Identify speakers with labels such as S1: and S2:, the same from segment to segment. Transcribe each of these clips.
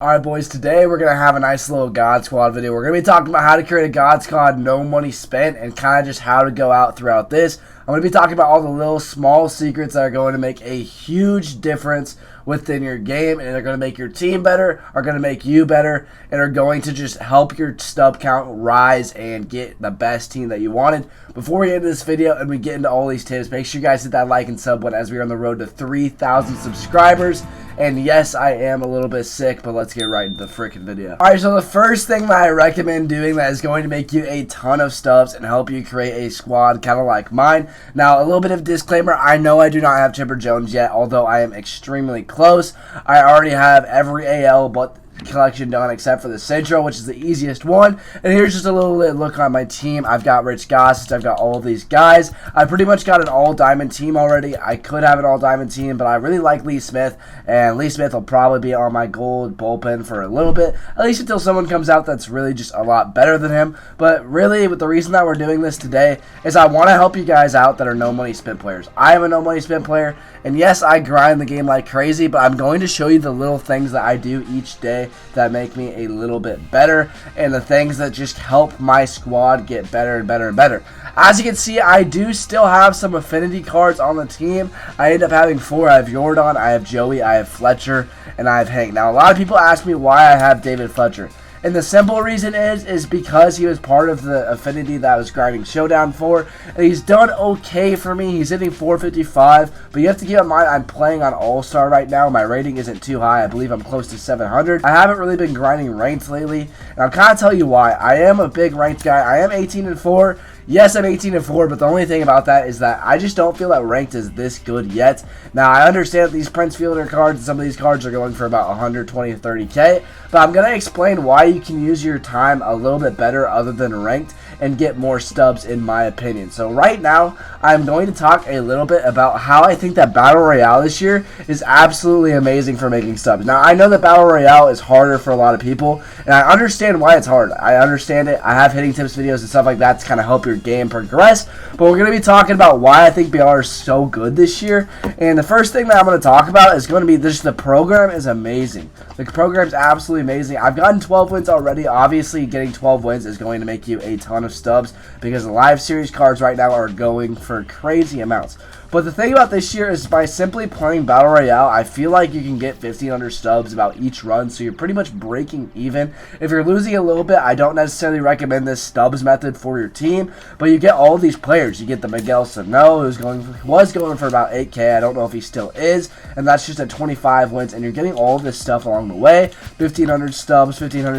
S1: Alright boys, today we're going to have a nice little God Squad video. We're going to be talking about how to create a God Squad, no money spent, and kind of just how to go out throughout this. I'm going to be talking about all the little small secrets that are going to make a huge difference within your game, and they're going to make your team better, are going to make you better, and are going to just help your stub count rise and get the best team that you wanted. Before we get into this video and we get into all these tips, make sure you guys hit that like and sub button as we are on the road to 3,000 subscribers. And yes, I am a little bit sick, but let's get right into the freaking video. Alright, so the first thing that I recommend doing that is going to make you a ton of stubs and help you create a squad kind of like mine. Now, a little bit of disclaimer, I know I do not have Chipper Jones yet, although I am extremely close. I already have every AL but collection done except for the Central, which is the easiest one. And here's just a little look on my team. I've got Rich Gossett, I've got all of these guys. I pretty much got an all-diamond team already. I could have an all-diamond team, but I really like Lee Smith, and Lee Smith will probably be on my gold bullpen for a little bit, at least until someone comes out that's really just a lot better than him. But really, with the reason that we're doing this today is I want to help you guys out that are no money spent players. I am a no money spent player, and yes, I grind the game like crazy, but I'm going to show you the little things that I do each day that make me a little bit better, and the things that just help my squad get better and better and better. As you can see, I do still have some affinity cards on the team. I end up having 4. I have Jordan, I have Joey, I have Fletcher, and I have Hank. Now, a lot of people ask me why I have David Fletcher. And the simple reason is because he was part of the affinity that I was grinding Showdown for. And he's done okay for me. He's hitting 455. But you have to keep in mind, I'm playing on All-Star right now. My rating isn't too high. I believe I'm close to 700. I haven't really been grinding ranked lately. And I'll kind of tell you why. I am a big ranked guy. I am 18-4. Yes, I'm 18-4, but the only thing about that is that I just don't feel that ranked is this good yet. Now, I understand that these Prince Fielder cards and some of these cards are going for about 120 to 30K, but I'm going to explain why you can use your time a little bit better other than ranked and get more stubs, in my opinion. So right now, I'm going to talk a little bit about how I think that Battle Royale this year is absolutely amazing for making stubs. Now, I know that Battle Royale is harder for a lot of people, and I understand why it's hard. I understand it. I have hitting tips videos and stuff like that to kind of help your game progress, but we're going to be talking about why I think BR is so good this year. And the first thing that I'm going to talk about is going to be this: the program is amazing. The program is absolutely amazing. I've gotten 12 wins already. Obviously, getting 12 wins is going to make you a ton of stubs because the live series cards right now are going for crazy amounts. But the thing about this year is by simply playing Battle Royale, I feel like you can get 1,500 stubs about each run, so you're pretty much breaking even. If you're losing a little bit, I don't necessarily recommend this stubs method for your team, but you get all these players. You get the Miguel Sano, who was going for about 8K. I don't know if he still is, and that's just at 25 wins, and you're getting all this stuff along the way. 1,500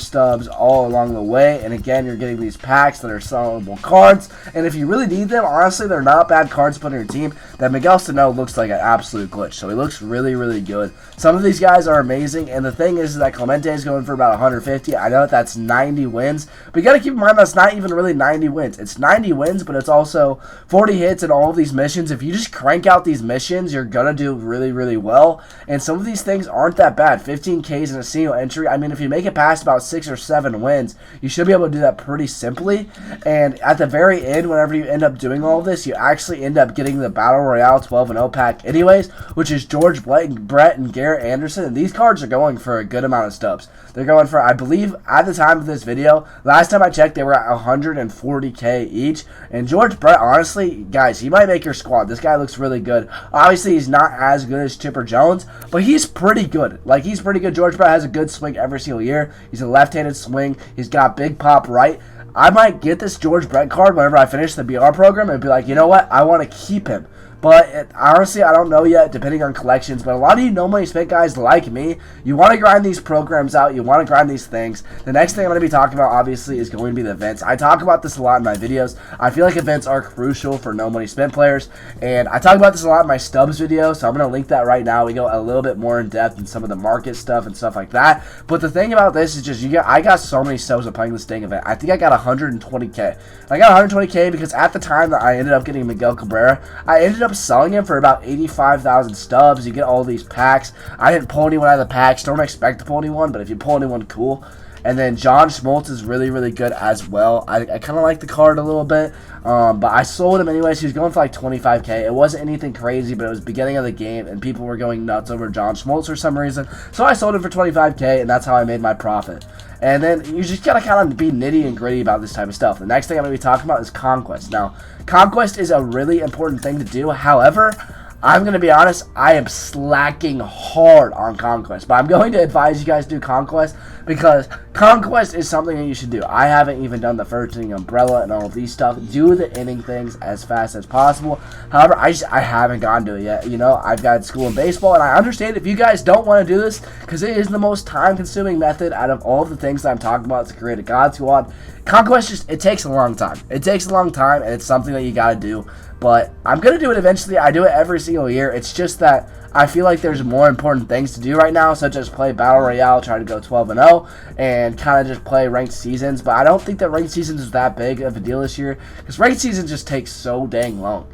S1: stubs all along the way, and again, you're getting these packs that are sellable cards, and if you really need them, honestly, they're not bad cards to put on your team. That Miguel Sano looks like an absolute glitch, so he looks really, really good. Some of these guys are amazing, and the thing is that Clemente is going for about 150. I know that that's 90 wins, but you got to keep in mind that's not even really 90 wins. It's 90 wins, but it's also 40 hits in all of these missions. If you just crank out these missions, you're going to do really, really well, and some of these things aren't that bad. 15 Ks in a single entry. I mean, if you make it past about 6 or 7 wins, you should be able to do that pretty simply, and at the very end, whenever you end up doing all of this, you actually end up getting the Battle Royale 12-0 pack anyways, which is George Brett and Garrett Anderson, and these cards are going for a good amount of stubs. They're going for, I believe, at the time of this video, last time I checked, they were at 140K each, and George Brett, honestly, guys, he might make your squad. This guy looks really good. Obviously, he's not as good as Chipper Jones, but he's pretty good. Like, he's pretty good. George Brett has a good swing every single year. He's a left-handed swing. He's got big pop right. I might get this George Brett card whenever I finish the BR program and be like, you know what, I want to keep him. But honestly, I don't know yet, depending on collections. But a lot of you no money spent guys like me, you want to grind these programs out. You want to grind these things. The next thing I'm going to be talking about, obviously, is going to be the events. I talk about this a lot in my videos. I feel like events are crucial for no money spent players. And I talk about this a lot in my stubs video, so I'm going to link that right now. We go a little bit more in depth in some of the market stuff and stuff like that. But the thing about this is just, I got so many stubs of playing this dang event. I think I got 120K. I got 120K because at the time that I ended up getting Miguel Cabrera, I ended up up selling him for about 85,000 stubs. You get all these packs. I didn't pull anyone out of the packs. Don't expect to pull anyone, but if you pull anyone, cool. And then John Schmaltz is really, really good as well. I kind of like the card a little bit, but I sold him anyways. He was going for like 25K. It wasn't anything crazy, but it was the beginning of the game, and people were going nuts over John Schmaltz for some reason. So I sold him for 25K, and that's how I made my profit. And then you just gotta kind of be nitty and gritty about this type of stuff. The next thing I'm going to be talking about is Conquest. Now, Conquest is a really important thing to do. However, I'm going to be honest, I am slacking hard on Conquest. But I'm going to advise you guys do Conquest because Conquest is something that you should do. I haven't even done the first inning umbrella and all of these stuff. Do the inning things as fast as possible. However, I haven't gotten to it yet. You know, I've got school and baseball, and I understand if you guys don't want to do this because it is the most time-consuming method out of all of the things that I'm talking about to create a God Squad. Conquest it takes a long time. It takes a long time, and it's something that you got to do. But I'm going to do it eventually. I do it every single year. It's just that I feel like there's more important things to do right now, such as play Battle Royale, try to go 12-0, and kind of just play ranked seasons. But I don't think that ranked seasons is that big of a deal this year because ranked season just takes so dang long.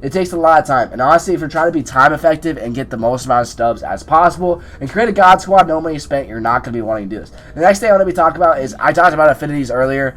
S1: It takes a lot of time, and honestly, if you're trying to be time effective and get the most amount of stubs as possible and create a God Squad, no money spent, you're not going to be wanting to do this. The next thing I want to be talking about is I talked about affinities earlier.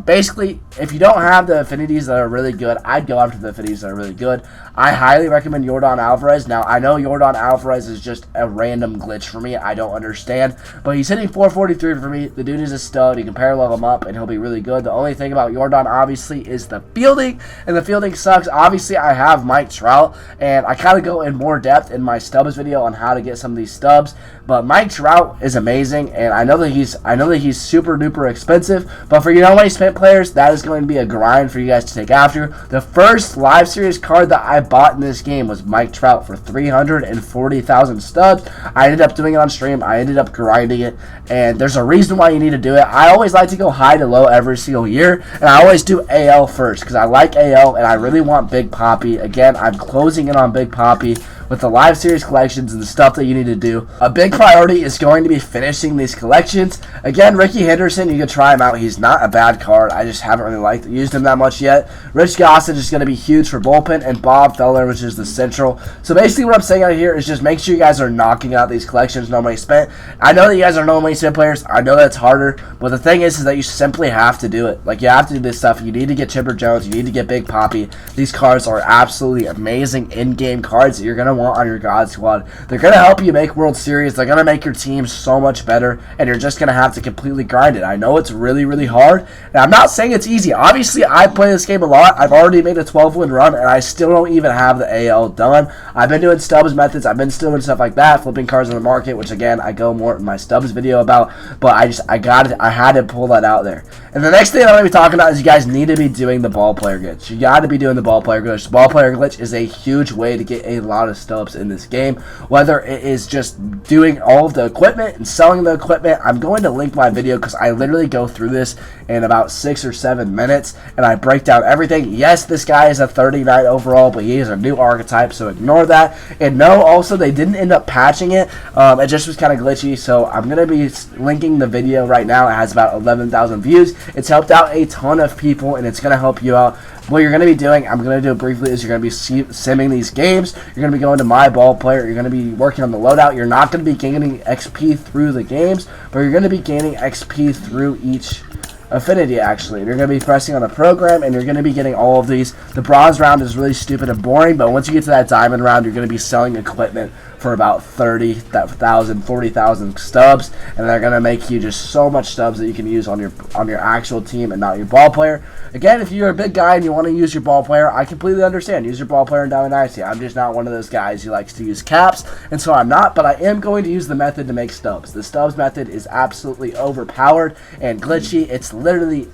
S1: Basically, if you don't have the affinities that are really good, I'd go after the affinities that are really good. I highly recommend Yordan Alvarez. Now, I know Yordan Alvarez is just a random glitch for me. I don't understand, but he's hitting 443 for me. The dude is a stud. You can parallel him up, and he'll be really good. The only thing about Yordan, obviously, is the fielding, and the fielding sucks. Obviously, I have Mike Trout, and I kind of go in more depth in my stubs video on how to get some of these stubs. But Mike Trout is amazing, and I know that he's super duper expensive. But for no money spent players, that is going to be a grind for you guys to take after. The first live series card that I bought in this game was Mike Trout for 340,000 stubs. I ended up doing it on stream. I ended up grinding it, and there's a reason why you need to do it. I always like to go high to low every single year, and I always do AL first because I like AL, and I really want Big Poppy. Again, I'm closing in on Big Poppy with the live series collections and the stuff that you need to do. A big priority is going to be finishing these collections. Again, Ricky Henderson, you can try him out. He's not a bad card. I just haven't really used him that much yet. Rich Gossage is going to be huge for bullpen, and Bob Feller, which is the central. So basically what I'm saying out here is just make sure you guys are knocking out these collections no money spent. I know that you guys are no money spent players. I know that's harder, but the thing is that you simply have to do it. Like, you have to do this stuff. You need to get Chipper Jones. You need to get Big Poppy. These cards are absolutely amazing in-game cards that you're going to want on your God Squad. They're going to help you make World Series. They're going to make your team so much better, and you're just going to have to completely grind it. I know it's really, really hard, and I'm not saying it's easy. Obviously, I play this game a lot. I've already made a 12-win run, and I still don't even have the AL done. I've been doing stubs methods. I've been still doing stuff like that, flipping cards on the market, which, again, I go more in my stubs video about, but I had to pull that out there. And the next thing I'm going to be talking about is you guys need to be doing the ball player glitch. You got to be doing the ball player glitch. The ball player glitch is a huge way to get a lot of stubs in this game, whether it is just doing all of the equipment and selling the equipment. I'm going to link my video because I literally go through this in about 6 or 7 minutes, and I break down everything. Yes, this guy is a 39 overall, but he is a new archetype, so ignore that. And no, also, they didn't end up patching it. It just was kind of glitchy, so I'm going to be linking the video right now. It has about 11,000 views. It's helped out a ton of people, and it's going to help you out. What you're going to be doing, I'm going to do it briefly, is you're going to be simming these games. You're going to be going to my ball player. You're going to be working on the loadout. You're not going to be gaining XP through the games, but you're going to be gaining XP through each affinity, actually. You're going to be pressing on a program, and you're going to be getting all of these. The bronze round is really stupid and boring, but once you get to that diamond round, you're going to be selling equipment for about 30,000, 40,000 stubs, and they're going to make you just so much stubs that you can use on your actual team and not your ball player. Again, if you're a big guy and you want to use your ball player, I completely understand. Use your ball player in Diamond Dynasty. I'm just not one of those guys who likes to use caps, and so I'm not, but I am going to use the method to make stubs. The stubs method is absolutely overpowered and glitchy. It's literally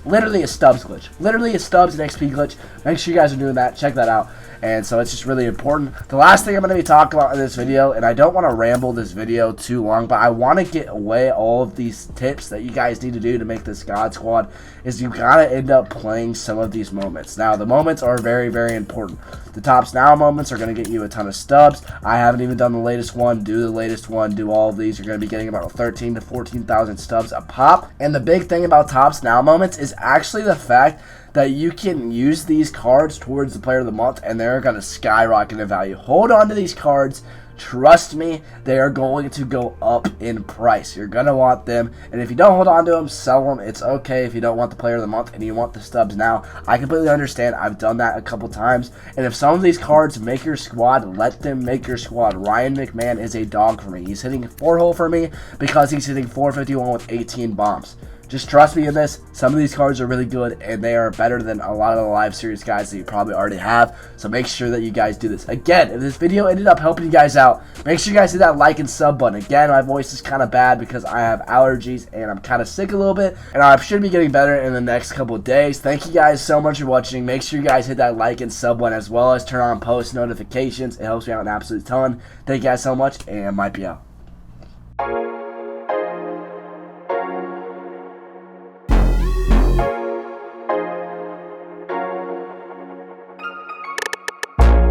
S1: a stubs glitch. Literally a stubs and XP glitch. Make sure you guys are doing that. Check that out. And so it's just really important. The last thing I'm going to be talking about in this video, and I don't want to ramble this video too long, but I want to get away all of these tips that you guys need to do to make this God Squad, is you got to end up playing some of these moments. Now, the moments are very, very important. The Tops Now moments are going to get you a ton of stubs. I haven't even done the latest one. Do the latest one. Do all of these. You're going to be getting about 13 to 14,000 stubs a pop. And the big thing about Tops Now moments is actually the fact that you can use these cards towards the player of the month, and they're going to skyrocket in value. Hold on to these cards. Trust me, they are going to go up in price. You're going to want them, and if you don't hold on to them, sell them. It's okay if you don't want the player of the month and you want the stubs now. I completely understand. I've done that a couple times, and if some of these cards make your squad, let them make your squad. Ryan McMahon is a dog for me. He's hitting 4-hole for me because he's hitting 451 with 18 bombs. Just trust me in this. Some of these cards are really good, and they are better than a lot of the live series guys that you probably already have. So make sure that you guys do this. Again, if this video ended up helping you guys out, make sure you guys hit that like and sub button. Again, my voice is kind of bad because I have allergies and I'm kind of sick a little bit, and I should be getting better in the next couple of days. Thank you guys so much for watching. Make sure you guys hit that like and sub button, as well as turn on post notifications. It helps me out an absolute ton. Thank you guys so much, and might be out.